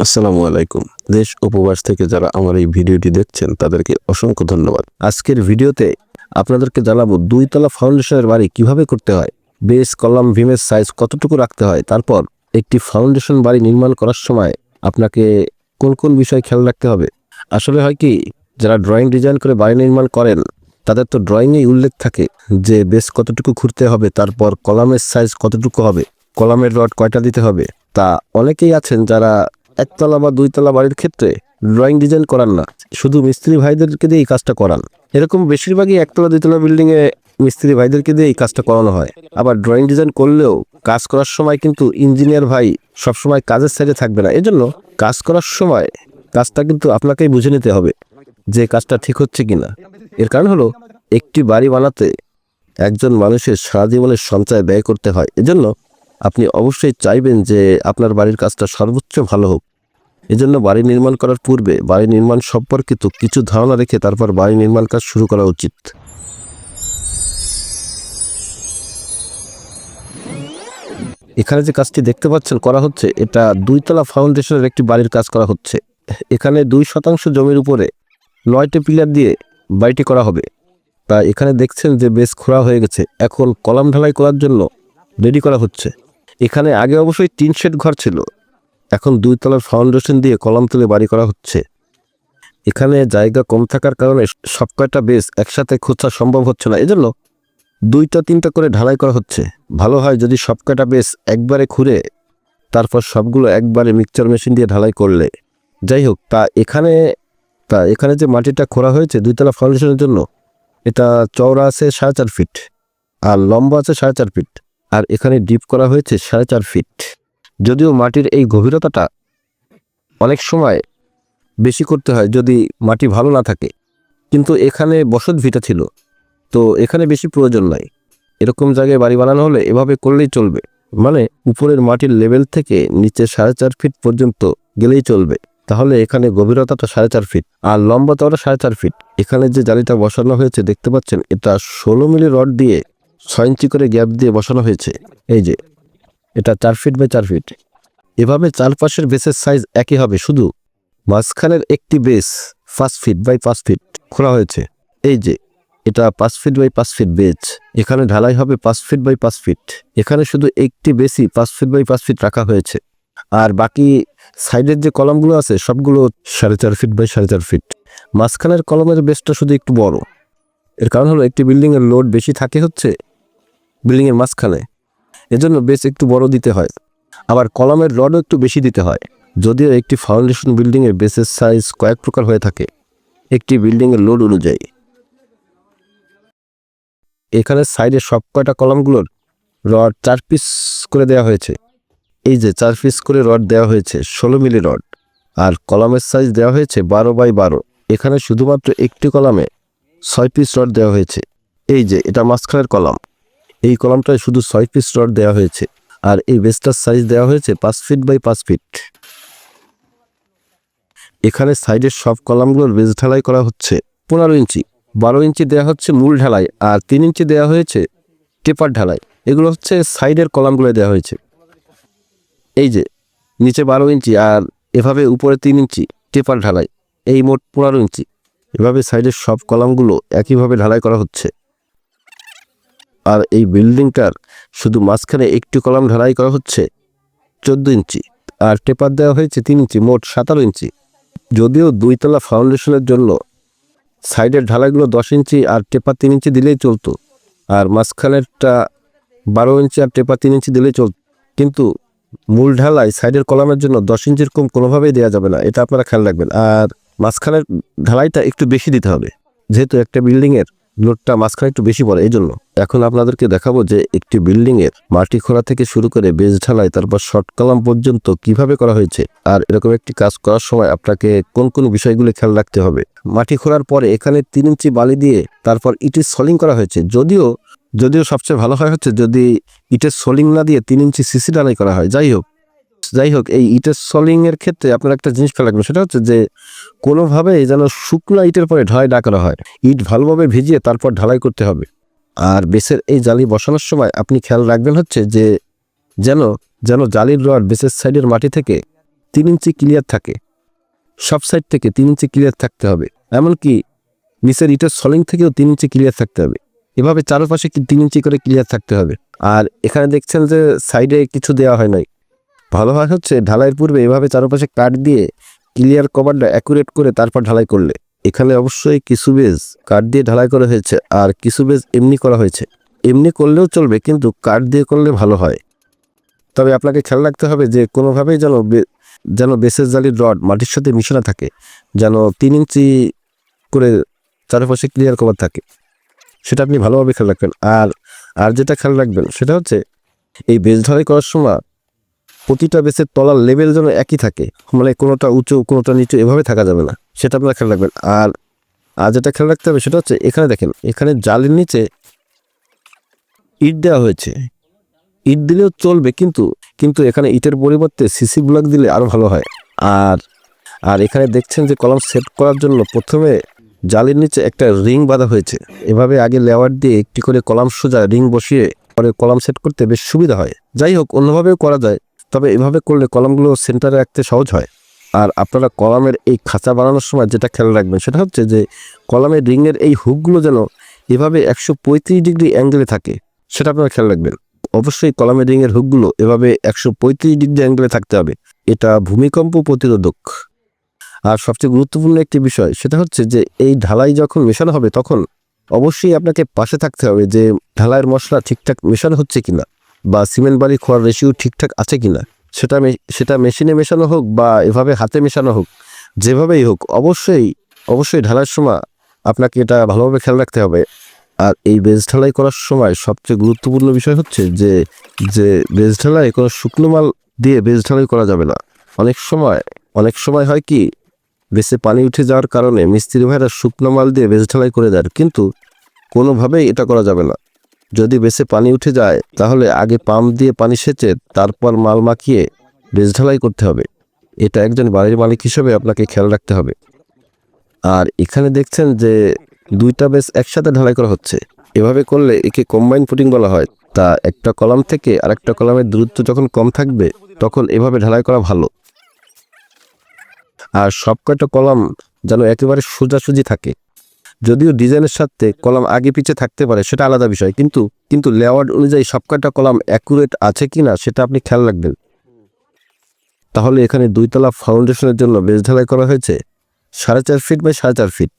আসসালামু আলাইকুম। দেশ উপবাস থেকে যারা আমার এই ভিডিওটি দেখছেন তাদেরকে অসংখ্য ধন্যবাদ। আজকের ভিডিওতে আপনাদেরকে জানাবো 2 তলা ফাউন্ডেশনের বাড়ি কিভাবে করতে হয়, বেস, কলাম, বিমের সাইজ কতটুকু রাখতে হয়, তারপর একটি ফাউন্ডেশন বাড়ি নির্মাণ করার সময় আপনাকে কোন কোন বিষয় খেয়াল রাখতে হবে। আসলে হয় কি, যারা ড্রয়িং ডিজাইন করে বাড়ি নির্মাণ করেন তাদের তো ড্রয়িংয়েই উল্লেখ থাকে যে বেস কতটুকু খুঁড়তে হবে, তারপর কলামের সাইজ কতটুকু হবে, কলামের রড কয়টা দিতে হবে। তা অনেকেই আছেন যারা একতলা বা 2 তলা বাড়ির ক্ষেত্রে ড্রয়িং ডিজাইন করান না, শুধু মিস্ত্রি ভাইদেরকে দিয়ে এই কাজটা করান। এরকম বেশিরভাগই 1 তলা 2 তলা বিল্ডিংয়ে মিস্ত্রি ভাইদেরকে দিয়ে এই কাজটা করানো হয়। আবার ড্রয়িং ডিজাইন করলেও কাজ করার সময় কিন্তু ইঞ্জিনিয়ার ভাই সবসময় কাজের সাইডে থাকবে না। এজন্য কাজ করার সময় কাজটা কিন্তু আপনাকেই বুঝে নিতে হবে যে কাজটা ঠিক হচ্ছে কিনা। এর কারণ হলো, একটি বাড়ি বানাতে একজন মানুষের সারা জীবনের সঞ্চয় ব্যয় করতে হয়। এজন্য আপনি অবশ্যই চাইবেন যে আপনার বাড়ির কাজটা সর্বোচ্চ ভালো হোক। এজন্য বাড়ি নির্মাণ করার পূর্বে বাড়ি নির্মাণ সম্পর্কিত কিছু ধারণা রেখে তারপর বাড়ি নির্মাণ কাজ শুরু করা উচিত। এখানে যে কাজটি দেখতে পাচ্ছেন করা হচ্ছে, এটা 2 তলা ফাউন্ডেশনের একটি বাড়ির কাজ করা হচ্ছে। এখানে 2% জমির উপরে 9টি পিলার দিয়ে বাড়িটি করা হবে। তা এখানে দেখছেন যে বেশ খোঁড়া হয়ে গেছে, এখন কলাম ঢালাই করার জন্য রেডি করা হচ্ছে। এখানে আগে অবশ্যই টিন শেড ঘর ছিল, এখন 2 তলার ফাউন্ডেশন দিয়ে কলাম তুলে বাড়ি করা হচ্ছে। এখানে জায়গা কম থাকার কারণে সব কয়টা বেস একসাথে খোঁচা সম্ভব হচ্ছে না, এজন্য 2টা 3টা করে ঢালাই করা হচ্ছে। ভালো হয় যদি সব কয়টা বেস একবারে খুঁড়ে তারপর সবগুলো একবারে মিক্সচার মেশিন দিয়ে ঢালাই করলে। যাই হোক, এখানে যে মাটিটা খোঁড়া হয়েছে 2 তলা ফাউন্ডেশনের জন্য, এটা চওড়া আছে 4.5 ফিট আর লম্বা আছে 4.5 ফিট, আর এখানে ডিপ করা হয়েছে 4.5 ফিট। যদিও মাটির এই গভীরতাটা অনেক সময় বেশি করতে হয় যদি মাটি ভালো না থাকে, কিন্তু এখানে বসত ভিটা ছিল, তো এখানে বেশি প্রয়োজন নাই। এরকম জায়গায় বাড়ি বানানো হলে এভাবে করলেই চলবে, মানে উপরের মাটির লেভেল থেকে নিচে 4.5 ফিট পর্যন্ত গেলেই চলবে। তাহলে এখানে গভীরতাটা 4.5 ফিট আর লম্বাটাও 4.5 ফিট। এখানে যে জালিটা বসানো হয়েছে দেখতে পাচ্ছেন, এটা 16 মিলি রড দিয়ে 6 ইঞ্চি করে গ্যাপ দিয়ে বসানো হয়েছে। এই যে এটা 4 ফিট বাই 4 ফিট। এভাবে চারপাশের বেসের সাইজ একই হবে, শুধু মাঝখানের একটি বেস 5 ফিট বাই 5 ফিট খোলা হয়েছে। এই যে এটা 5 ফিট বাই 5 ফিট বেস, এখানে ঢালাই হবে 5 ফিট বাই 5 ফিট। এখানে শুধু একটি বেসই 5 ফিট বাই 5 ফিট রাখা হয়েছে, আর বাকি সাইডের যে কলামগুলো আছে সবগুলো 4.5 ফিট বাই 4.5 ফিট। মাঝখানের কলমের বেসটা শুধু একটু বড়, এর কারণ হলো একটি বিল্ডিংয়ের লোড বেশি থাকে হচ্ছে বিল্ডিংয়ের মাঝখানে, এজন্য বেস একটু বড় দিতে হয়। আবার কলামের রডও একটু বেশি দিতে হয়। যদিও একটি ফাউন্ডেশন বিল্ডিংয়ের বেসের সাইজ কয়েক প্রকার হয়ে থাকে একটি বিল্ডিংয়ের লোড অনুযায়ী। এখানে সাইডে সব কয়টা কলামগুলোর রড 4 পিস করে দেওয়া হয়েছে। এই যে 4 পিস করে রড দেওয়া হয়েছে, 16 মিলি রড, আর কলামের সাইজ দেওয়া হয়েছে 12 বাই 12। এখানে শুধুমাত্র একটি কলামে 6 পিস রড দেওয়া হয়েছে। এই যে এটা মাঝখানের কলাম, এই কলামটায় শুধু 6 পিস রড দেওয়া হয়েছে, আর এই বেসটার সাইজ দেওয়া হয়েছে 5 ফিট বাই 5 ফিট। এখানে সাইডের সব কলামগুলোর বেস ঢালাই করা হচ্ছে 15 ইঞ্চি, 12 ইঞ্চি দেওয়া হচ্ছে মূল ঢালাই, আর 3 ইঞ্চি দেওয়া হয়েছে টেপার ঢালাই। এগুলো হচ্ছে সাইডের কলামগুলো দেওয়া হয়েছে। এই যে নিচে 12 ইঞ্চি আর এভাবে উপরে 3 ইঞ্চি টেপার ঢালাই, এই মোট 15 ইঞ্চি। এভাবে সাইডের সব কলামগুলো একইভাবে ঢালাই করা হচ্ছে। আর এই বিল্ডিংটার শুধু মাঝখানে একটি কলাম ঢালাই করা হচ্ছে 14 ইঞ্চি, আর টেপার দেওয়া হয়েছে 3 ইঞ্চি, মোট 17 ইঞ্চি। যদিও 2 তলা ফাউন্ডেশনের জন্য সাইডের ঢালাইগুলো 10 ইঞ্চি আর টেপার 3 ইঞ্চি দিলেই চলতো, আর মাঝখানেরটা 12 ইঞ্চি আর টেপার 3 ইঞ্চি দিলেই চলত। কিন্তু মূল ঢালাই সাইডের কলামের জন্য 10 ইঞ্চির কম কোনোভাবেই দেওয়া যাবে না, এটা আপনারা খেয়াল রাখবেন। আর মাঝখানের ঢালাইটা একটু বেশি দিতে হবে, যেহেতু একটা বিল্ডিংয়ের লোডটা মাঝখানে একটু বেশি পড়ে, এই জন্য। এখন আপনাদেরকে দেখাবো যে একটি বিল্ডিংয়ের মাটি খোঁড়া থেকে শুরু করে বেস ঢালাই তারপর শর্ট কলাম পর্যন্ত কিভাবে করা হয়েছে, আর এরকম একটি কাজ করার সময় আপনাকে কোন কোন বিষয়গুলো খেয়াল রাখতে হবে। মাটি খোঁড়ার পরে এখানে 3 ইঞ্চি বালি দিয়ে তারপর ইটের সলিং করা হয়েছে। যদিও সবচেয়ে ভালো হয় হচ্ছে যদি ইটের সলিং না দিয়ে 3 ইঞ্চি সিসি ঢালাই করা হয়। যাই হোক, এই ইটের সলিং এর ক্ষেত্রে আপনার একটা জিনিস খেয়াল রাখবেন, সেটা হচ্ছে যে কোনোভাবে যেন শুকনো ইটের পরে ঢালাই না করা হয়। ইট ভালোভাবে ভিজিয়ে তারপর ঢালাই করতে হবে। আর বেসের এই জালি বসানোর সময় আপনি খেয়াল রাখবেন হচ্ছে যে যেন জালির রড বেসের সাইডের মাটি থেকে 3 ইঞ্চি ক্লিয়ার থাকে, সব সাইড থেকে 3 ইঞ্চি ক্লিয়ার থাকতে হবে। এমনকি নিচের ইটের সলিং থেকেও 3 ইঞ্চি ক্লিয়ার থাকতে হবে। এভাবে চারপাশে 3 ইঞ্চি করে ক্লিয়ার থাকতে হবে। আর এখানে দেখছেন যে সাইডে কিছু দেওয়া হয় নাই। ভালো হয় হচ্ছে ঢালাইয়ের পূর্বে এভাবে চারপাশে কাট দিয়ে ক্লিয়ার কভারটা অ্যাকুরেট করে তারপর ঢালাই করলে। এখানে অবশ্যই কিছু বেজ কাঠ দিয়ে ঢালাই করা হয়েছে, আর কিছু বেজ এমনি করা হয়েছে। এমনি করলেও চলবে, কিন্তু কাঠ দিয়ে করলে ভালো হয়। তবে আপনাকে খেয়াল রাখতে হবে যে কোনোভাবেই যেন বেসের জালির রড মাটির সাথে মিশানো থাকে, যেন 3 ইঞ্চি করে চারপাশে ক্লিয়ার কভার থাকে, সেটা আপনি ভালোভাবে খেয়াল রাখবেন। আর যেটা খেয়াল রাখবেন সেটা হচ্ছে এই বেস ঢালাই করার সময় প্রতিটা বেসের তলার লেভেল যেন একই থাকে, মানে কোনোটা উঁচু কোনোটা নিচু এভাবে থাকা যাবে না, সেটা আপনারা খেয়াল রাখবেন। আর যেটা খেয়াল রাখতে হবে সেটা হচ্ছে এখানে দেখেন, এখানে জালির নিচে ইট দেওয়া হয়েছে। ইট দিলেও চলবে, কিন্তু এখানে ইটের পরিবর্তে সিসি ব্লক দিলে আরও ভালো হয়। আর এখানে দেখছেন যে কলাম সেট করার জন্য প্রথমে জালির নিচে একটা রিং বাঁধা হয়েছে। এভাবে আগে লেওয়ার দিয়ে একটি করে কলাম সোজা রিং বসিয়ে পরে কলাম সেট করতে বেশ সুবিধা হয়। যাই হোক, অন্যভাবেও করা যায়, তবে এভাবে করলে কলামগুলো সেন্টারে রাখতে সহজ হয়। আর আপনারা কলামের এই খাঁচা বানানোর সময় যেটা খেয়াল রাখবেন সেটা হচ্ছে যে কলামের রিংয়ের এই হুকগুলো যেন এভাবে 135 ডিগ্রি অ্যাঙ্গেলে থাকে, সেটা আপনারা খেয়াল রাখবেন। অবশ্যই কলামের রিংয়ের হুকগুলো এভাবে 135 ডিগ্রি অ্যাঙ্গেলে থাকতে হবে, এটা ভূমিকম্প প্রতিরোধক। আর সবচেয়ে গুরুত্বপূর্ণ একটি বিষয় সেটা হচ্ছে যে এই ঢালাই যখন মেশানো হবে তখন অবশ্যই আপনাকে পাশে থাকতে হবে যে ঢালাইয়ের মশলা ঠিকঠাক মেশানো হচ্ছে কিনা, বা সিমেন্ট বালি খোয়ার রেশিও ঠিকঠাক আছে কিনা, সেটা মেশিনে মেশানো হোক বা এভাবে হাতে মেশানো হোক, যেভাবেই হোক অবশ্যই ঢালাইয়ের সময় আপনাকে এটা ভালোভাবে খেয়াল রাখতে হবে। আর এই বেজ ঢালাই করার সময় সবচেয়ে গুরুত্বপূর্ণ বিষয় হচ্ছে যে বেজ ঢালাই কোনো শুকনো মাল দিয়ে বেজ ঢালাই করা যাবে না। অনেক সময় হয় কি, বেসে পানি উঠে যাওয়ার কারণে মিস্ত্রি ভাইরা শুকনো মাল দিয়ে বেজ ঢালাই করে দেয়, কিন্তু কোনোভাবেই এটা করা যাবে না। যদি বেসে পানি উঠে যায় তাহলে আগে পাম্প দিয়ে পানি সেচে তারপর মাল মাখিয়ে বেজ ঢালাই করতে হবে। এটা একজন বাড়ির মালিক হিসেবে আপনাকে খেয়াল রাখতে হবে। আর এখানে দেখছেন যে 2টা বেস একসাথে ঢালাই করা হচ্ছে। এভাবে করলে একে কম্বাইন ফুটিং বলা হয়। তা একটা কলাম থেকে আরেকটা কলামের দূরত্ব যখন কম থাকবে তখন এভাবে ঢালাই করা ভালো। আর সবকটা কলাম যেন একেবারে সোজাসুজি থাকে। যদিও ডিজাইনের সাথে কলাম আগে পিছে থাকতে পারে, সেটা আলাদা বিষয়, কিন্তু লেআউট অনুযায়ী সবকটা কলাম অ্যাকুরেট আছে কিনা সেটা আপনি খেয়াল রাখবেন। তাহলে এখানে 2তলা ফাউন্ডেশনের জন্য বেস ঢালাই করা হয়েছে 4.5 ফিট বাই 4.5 ফিট,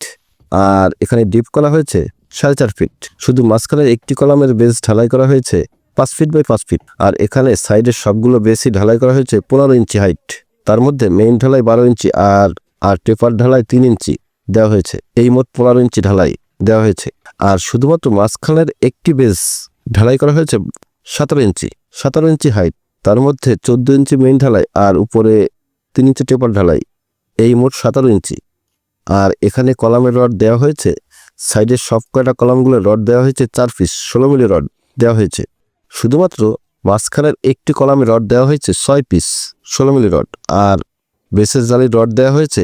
আর এখানে ডিপ করা হয়েছে 4.5 ফিট। শুধু মাঝখানের একটি কলামের বেস ঢালাই করা হয়েছে 5 ফিট বাই 5 ফিট, আর এখানে সাইডের সবগুলো বেসই ঢালাই করা হয়েছে 15 ইঞ্চি হাইট। তার মধ্যে মেইন ঢালাই 12 ইঞ্চি আর টেপার ঢালাই 3 ইঞ্চি দেওয়া হয়েছে। এই মোট 15 ইঞ্চি ঢালাই দেওয়া হয়েছে। আর শুধুমাত্র মাঝখানের একটি বেস ঢালাই করা হয়েছে 17 ইঞ্চি হাইট, তার মধ্যে 14 ইঞ্চি মেইন ঢালাই আর উপরে 3 ইঞ্চি টেপার ঢালাই, এই মোট 17 ইঞ্চি। আর এখানে কলামের রড দেওয়া হয়েছে, সাইডের সব কয়টা কলামগুলো রড দেওয়া হয়েছে 4 পিস 16 মিলি রড দেওয়া হয়েছে। শুধুমাত্র মাঝখানের একটি কলামে রড দেওয়া হয়েছে 6 পিস 16 মিলি রড, আর বেসের জালির রড দেওয়া হয়েছে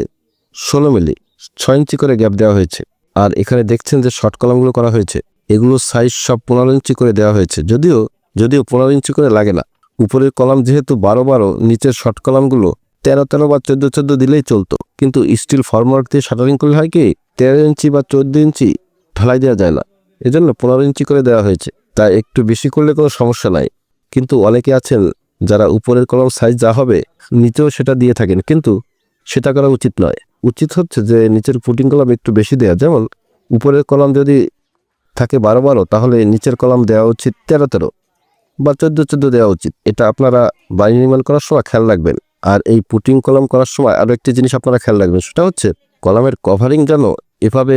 16 মিলি, 6 ইঞ্চি করে গ্যাপ দেওয়া হয়েছে। আর এখানে দেখছেন যে শর্ট কলামগুলো করা হয়েছে, এগুলো সাইজ সব 15 ইঞ্চি করে দেওয়া হয়েছে। যদিও 15 ইঞ্চি করে লাগে না, উপরের কলাম যেহেতু 12 নিচের শর্ট কলামগুলো 13 বা 14 দিলেই চলতো। কিন্তু স্টিল ফর্মওয়ার্ক দিয়ে শাটারিং করলে হয় কি 13 ইঞ্চি বা 14 ইঞ্চি ঢালাই দেওয়া যায় না, এজন্য 15 ইঞ্চি করে দেওয়া হয়েছে। তাই একটু বেশি করলে কোনো সমস্যা নাই। কিন্তু অনেকে আছেন যারা উপরের কলাম সাইজ যা হবে নিচেও সেটা দিয়ে থাকেন, কিন্তু সেটা করা উচিত নয়। উচিত হচ্ছে যে নিচের ফুটিং কলাম একটু বেশি দেওয়া। যেমন উপরের কলাম যদি থাকে 12 তাহলে নিচের কলাম দেওয়া উচিত 13 বা 14 দেওয়া উচিত। এটা আপনারা বাড়ি নির্মাণ করার সময় খেয়াল রাখবেন। আর এই পুটিং কলাম করার সময় আরও একটি জিনিস আপনারা খেয়াল রাখবেন, সেটা হচ্ছে কলামের কভারিং যেন এভাবে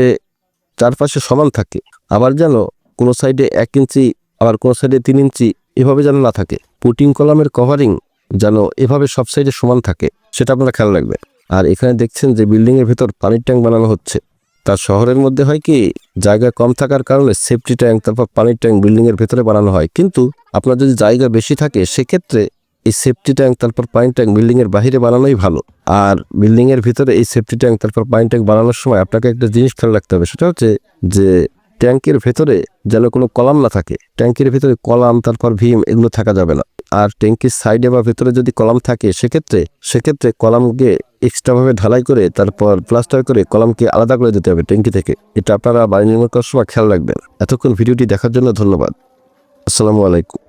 চারপাশে সমান থাকে, আবার যেন কোনো সাইডে 1 ইঞ্চি আবার কোনো সাইডে 3 ইঞ্চি এভাবে যেন না থাকে। পুটিং কলামের কভারিং যেন এভাবে সব সাইডে সমান থাকে, সেটা আপনারা খেয়াল রাখবেন। আর এখানে দেখছেন যে বিল্ডিংয়ের ভেতর পানির ট্যাঙ্ক বানানো হচ্ছে। তার শহরের মধ্যে হয় কি জায়গা কম থাকার কারণে সেফটি ট্যাঙ্ক তারপর পানির ট্যাঙ্ক বিল্ডিংয়ের ভেতরে বানানো হয়, কিন্তু আপনার যদি জায়গা বেশি থাকে সেক্ষেত্রে এই সেফটি ট্যাঙ্ক তারপর পানির ট্যাঙ্ক বিল্ডিংয়ের বাইরে বানানোই ভালো। আর বিল্ডিংয়ের ভিতরে এই সেফটি ট্যাঙ্ক তারপর পানির ট্যাঙ্ক বানানোর সময় আপনাকে একটা জিনিস খেয়াল রাখতে হবে, সেটা হচ্ছে যে ট্যাঙ্কের ভেতরে যেন কোনো কলাম না থাকে। ট্যাঙ্কের ভেতরে কলাম তারপর ভীম এগুলো থাকা যাবে না। আর ট্যাঙ্কির সাইডে বা ভেতরে যদি কলাম থাকে সেক্ষেত্রে কলামকে এক্সট্রাভাবে ঢালাই করে তারপর প্লাস্টার করে কলামকে আলাদা করে দিতে হবে ট্যাঙ্কি থেকে। এটা আপনারা বাড়ি নির্মাণ করার সময় খেয়াল রাখবেন। এতক্ষণ ভিডিওটি দেখার জন্য ধন্যবাদ। আসসালামু আলাইকুম।